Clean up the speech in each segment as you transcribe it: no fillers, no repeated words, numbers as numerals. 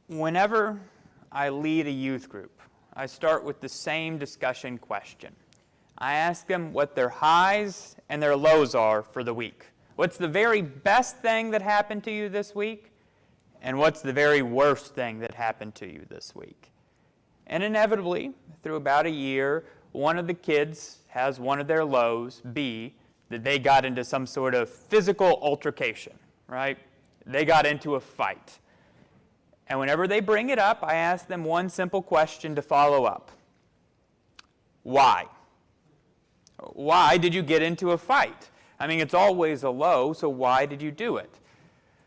Whenever I lead a youth group, I start with the same discussion question. I ask them what their highs and their lows are for the week. What's the very best thing that happened to you this week? And what's the very worst thing that happened to you this week? And inevitably, through about a year, one of the kids has one of their lows be that they got into some sort of physical altercation, right? They got into a fight. And whenever they bring it up, I ask them one simple question to follow up. Why? Why did you get into a fight? I mean, it's always a low, so why did you do it?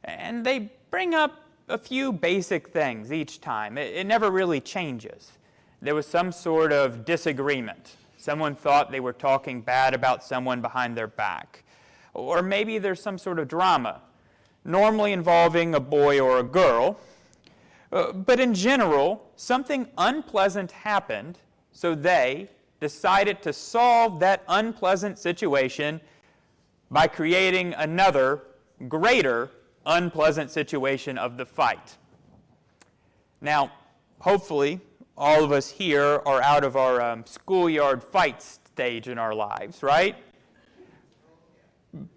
And they bring up a few basic things each time. It never really changes. There was some sort of disagreement. Someone thought they were talking bad about someone behind their back. Or maybe there's some sort of drama, normally involving a boy or a girl. But in general, something unpleasant happened, so they decided to solve that unpleasant situation by creating another, greater, unpleasant situation of the fight. Now, hopefully, all of us here are out of our schoolyard fight stage in our lives, right?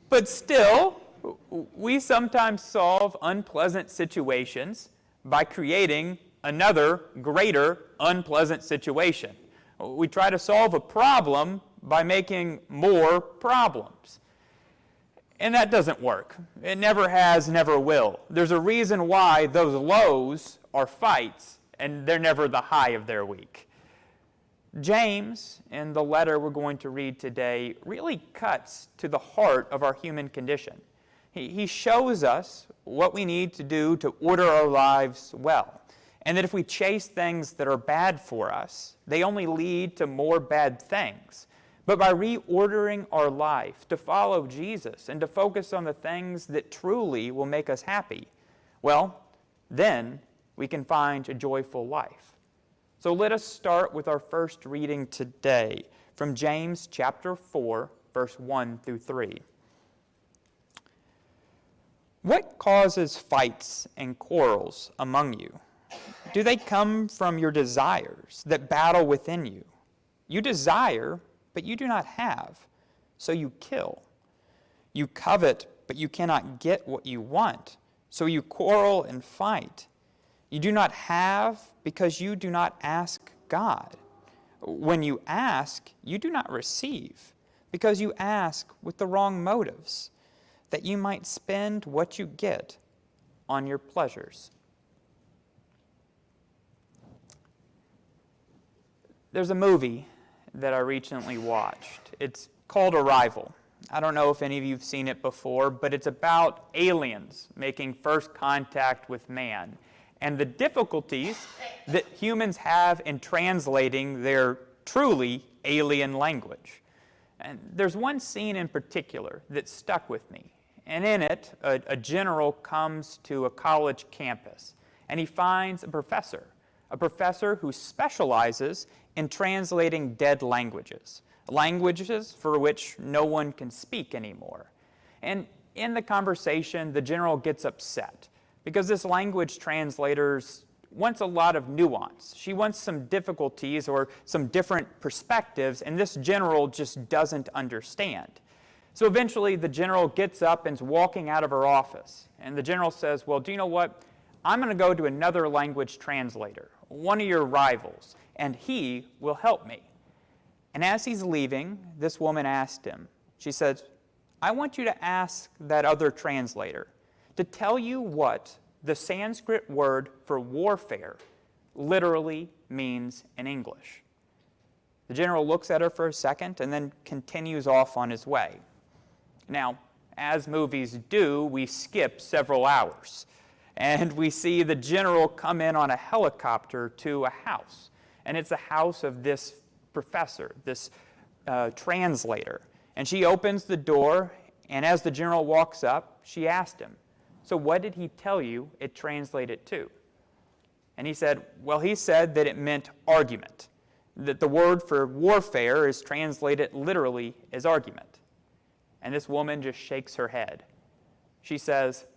But still, we sometimes solve unpleasant situations by creating another, greater, unpleasant situation. We try to solve a problem by making more problems. And that doesn't work. It never has, never will. There's a reason why those lows are fights, and they're never the high of their week. James, in the letter we're going to read today, really cuts to the heart of our human condition. He shows us what we need to do to order our lives well, and that if we chase things that are bad for us, they only lead to more bad things. But by reordering our life to follow Jesus and to focus on the things that truly will make us happy, well, then we can find a joyful life. So let us start with our first reading today from James chapter 4, verse 1 through 3. What causes fights and quarrels among you? Do they come from your desires that battle within you? You desire, but you do not have, so you kill. You covet, but you cannot get what you want, so you quarrel and fight. You do not have because you do not ask God. When you ask, you do not receive, because you ask with the wrong motives, that you might spend what you get on your pleasures. There's a movie that I recently watched. It's called Arrival. I don't know if any of you have seen it before, but it's about aliens making first contact with man and the difficulties that humans have in translating their truly alien language. And there's one scene in particular that stuck with me. And in it, a general comes to a college campus, and he finds a professor who specializes in translating dead languages for which no one can speak anymore. And in the conversation, the general gets upset because this language translator wants a lot of nuance. She wants some difficulties or some different perspectives, and this general just doesn't understand. So eventually, the general gets up and is walking out of her office. And the general says, well, do you know what? I'm going to go to another language translator, one of your rivals, and he will help me. And as he's leaving, this woman asked him, she says, I want you to ask that other translator to tell you what the Sanskrit word for warfare literally means in English. The general looks at her for a second and then continues off on his way. Now, as movies do, we skip several hours, and we see the general come in on a helicopter to a house. And it's the house of this professor, this translator. And she opens the door, and as the general walks up, she asked him, so what did he tell you it translated to? And he said, well, he said that it meant argument, that the word for warfare is translated literally as argument. And this woman just shakes her head. She says,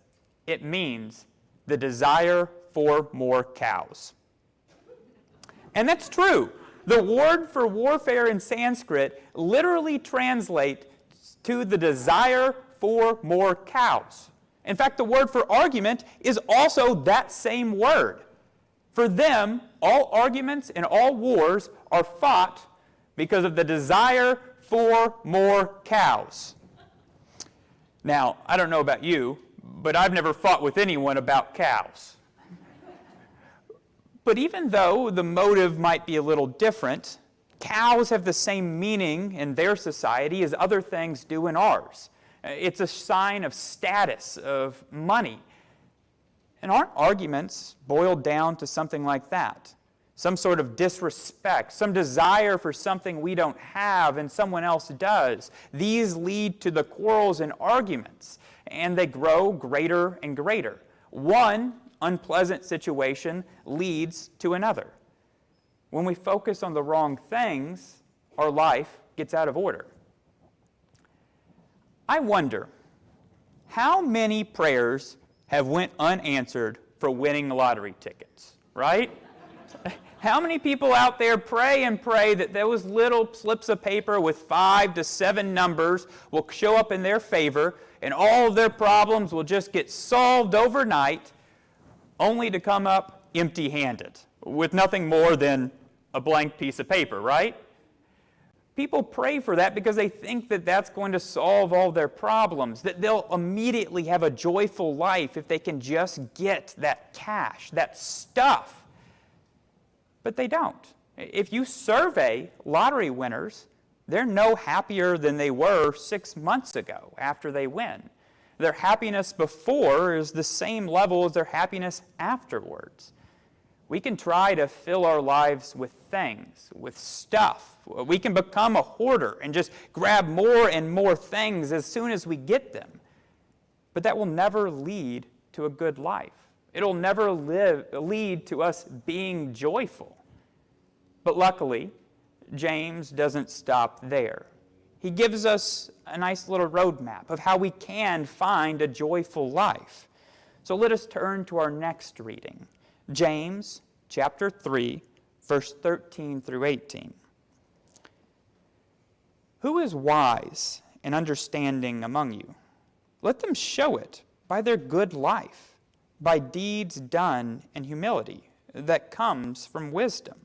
it means the desire for more cows. And that's true. The word for warfare in Sanskrit literally translates to the desire for more cows. In fact, the word for argument is also that same word. For them, all arguments and all wars are fought because of the desire for more cows. Now, I don't know about you, but I've never fought with anyone about cows. But even though the motive might be a little different, cows have the same meaning in their society as other things do in ours. It's a sign of status, of money. And aren't arguments boiled down to something like that? Some sort of disrespect, some desire for something we don't have and someone else does. These lead to the quarrels and arguments, and they grow greater and greater. One unpleasant situation leads to another. When we focus on the wrong things, our life gets out of order. I wonder, how many prayers have went unanswered for winning lottery tickets, right? How many people out there pray and pray that those little slips of paper with 5 to 7 numbers will show up in their favor and all of their problems will just get solved overnight, only to come up empty-handed with nothing more than a blank piece of paper, right? People pray for that because they think that that's going to solve all their problems, that they'll immediately have a joyful life if they can just get that cash, that stuff. But they don't. If you survey lottery winners, they're no happier than they were 6 months ago after they win. Their happiness before is the same level as their happiness afterwards. We can try to fill our lives with things, with stuff. We can become a hoarder and just grab more and more things as soon as we get them. But that will never lead to a good life. It'll never lead to us being joyful. But luckily, James doesn't stop there. He gives us a nice little roadmap of how we can find a joyful life. So let us turn to our next reading, James chapter 3, verse 13 through 18. Who is wise and understanding among you? Let them show it by their good life, by deeds done in humility that comes from wisdom.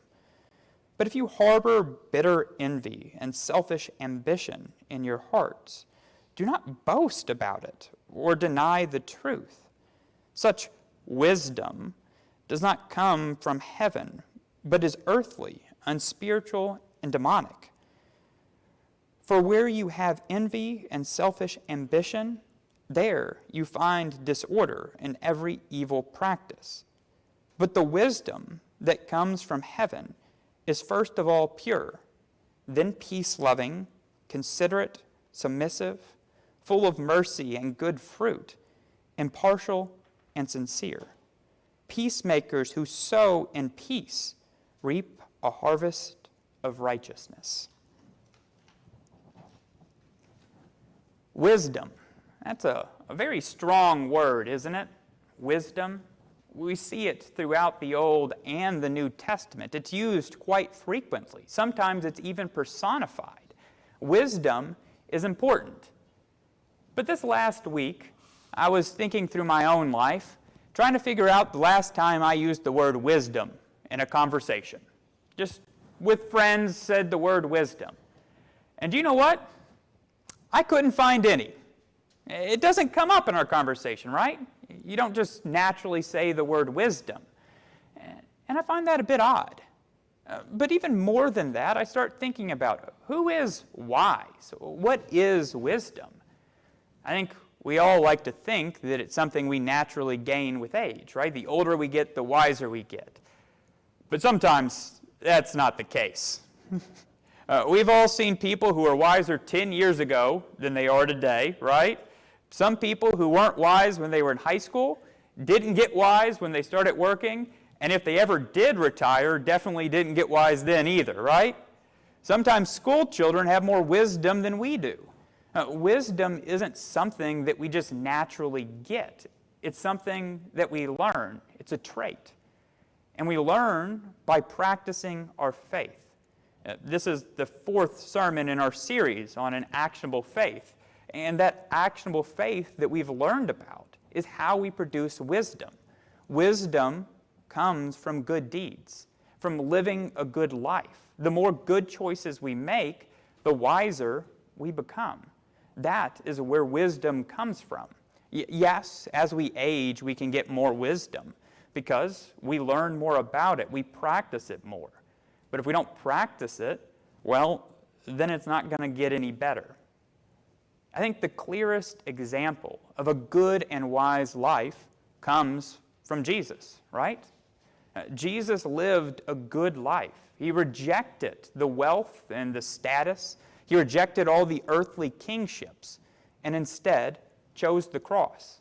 But if you harbor bitter envy and selfish ambition in your hearts, do not boast about it or deny the truth. Such wisdom does not come from heaven, but is earthly, unspiritual, and demonic. For where you have envy and selfish ambition, there you find disorder and every evil practice. But the wisdom that comes from heaven is first of all pure, then peace-loving, considerate, submissive, full of mercy and good fruit, impartial and sincere. Peacemakers who sow in peace reap a harvest of righteousness. Wisdom. That's a very strong word, isn't it? Wisdom. We see it throughout the Old and the New Testament. It's used quite frequently. Sometimes it's even personified. Wisdom is important. But this last week, I was thinking through my own life, trying to figure out the last time I used the word wisdom in a conversation. Just with friends, said the word wisdom. And do you know what? I couldn't find any. It doesn't come up in our conversation, right? You don't just naturally say the word wisdom. And I find that a bit odd. But even more than that, I start thinking about who is wise? What is wisdom? I think we all like to think that it's something we naturally gain with age, right? The older we get, the wiser we get. But sometimes that's not the case. We've all seen people who are wiser 10 years ago than they are today, right? Some people who weren't wise when they were in high school didn't get wise when they started working, and if they ever did retire, definitely didn't get wise then either, right? Sometimes school children have more wisdom than we do. Wisdom isn't something that we just naturally get. It's something that we learn. It's a trait. And we learn by practicing our faith. This is the 4th sermon in our series on an actionable faith. And that actionable faith that we've learned about is how we produce wisdom. Wisdom comes from good deeds, from living a good life. The more good choices we make, the wiser we become. That is where wisdom comes from. Yes, as we age, we can get more wisdom because we learn more about it. We practice it more. But if we don't practice it, well, then it's not going to get any better. I think the clearest example of a good and wise life comes from Jesus, right? Jesus lived a good life. He rejected the wealth and the status. He rejected all the earthly kingships and instead chose the cross.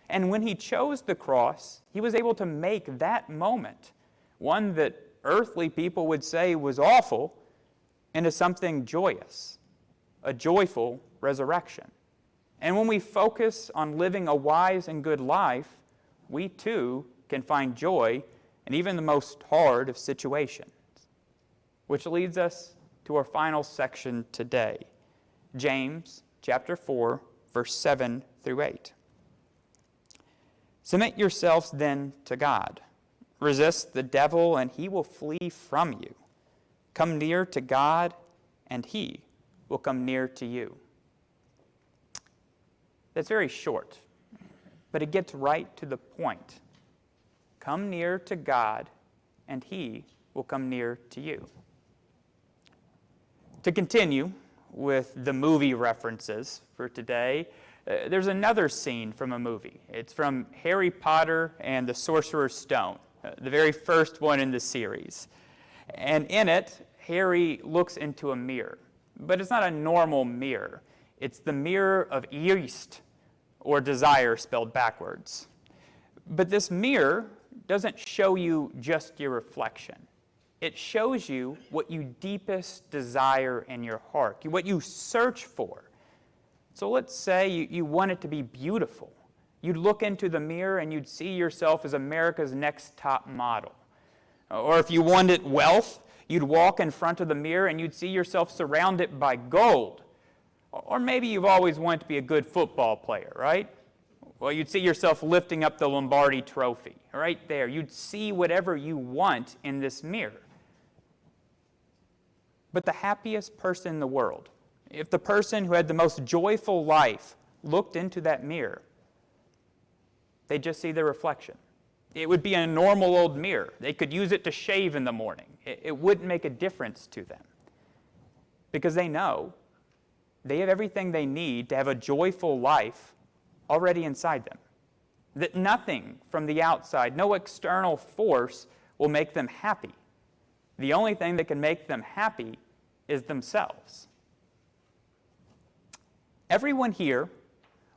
And when he chose the cross, he was able to make that moment, one that earthly people would say was awful, into something joyous, a joyful resurrection. And when we focus on living a wise and good life, we too can find joy in even the most hard of situations. Which leads us to our final section today, James chapter 4, verse 7 through 8. Submit yourselves then to God. Resist the devil, and he will flee from you. Come near to God, and he will come near to you. That's very short, but it gets right to the point. Come near to God, and he will come near to you. To continue with the movie references for today, there's another scene from a movie. It's from Harry Potter and the Sorcerer's Stone, the very first one in the series. And in it, Harry looks into a mirror. But it's not a normal mirror. It's the mirror of Yeast, or desire spelled backwards. But this mirror doesn't show you just your reflection. It shows you what you deepest desire in your heart, what you search for. So let's say you want it to be beautiful. You'd look into the mirror and you'd see yourself as America's next top model. Or if you wanted wealth, you'd walk in front of the mirror and you'd see yourself surrounded by gold. Or maybe you've always wanted to be a good football player, right? Well, you'd see yourself lifting up the Lombardi trophy, right there. You'd see whatever you want in this mirror. But the happiest person in the world, if the person who had the most joyful life looked into that mirror, they'd just see their reflection. It would be a normal old mirror. They could use it to shave in the morning. It wouldn't make a difference to them because they know they have everything they need to have a joyful life already inside them. That nothing from the outside, no external force will make them happy. The only thing that can make them happy is themselves. Everyone here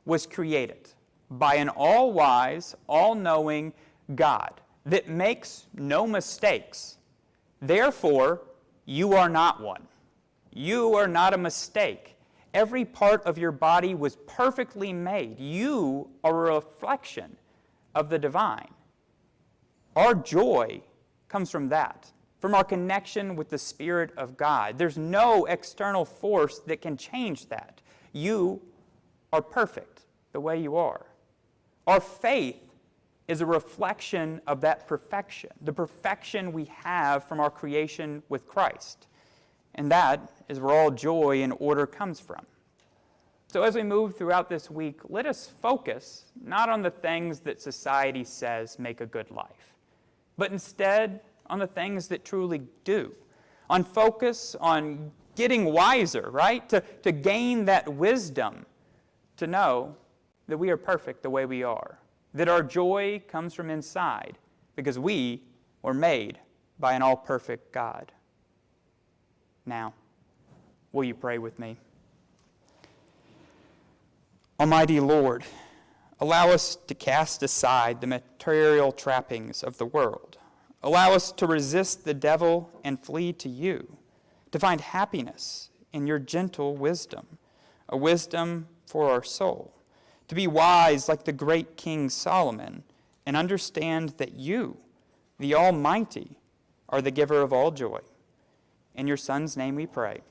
was created by an all-wise, all-knowing God that makes no mistakes. Therefore, you are not one. You are not a mistake. Every part of your body was perfectly made. You are a reflection of the divine. Our joy comes from that, from our connection with the Spirit of God. There's no external force that can change that. You are perfect the way you are. Our faith is a reflection of that perfection, the perfection we have from our creation with Christ. And that is where all joy and order comes from. So as we move throughout this week, let us focus not on the things that society says make a good life, but instead on the things that truly do. On focus on getting wiser, right? To gain that wisdom, to know that we are perfect the way we are, that our joy comes from inside because we were made by an all-perfect God. Now, will you pray with me? Almighty Lord, allow us to cast aside the material trappings of the world. Allow us to resist the devil and flee to you, to find happiness in your gentle wisdom, a wisdom for our soul, to be wise like the great King Solomon, and understand that you, the Almighty, are the giver of all joy. In your Son's name we pray.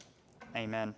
Amen.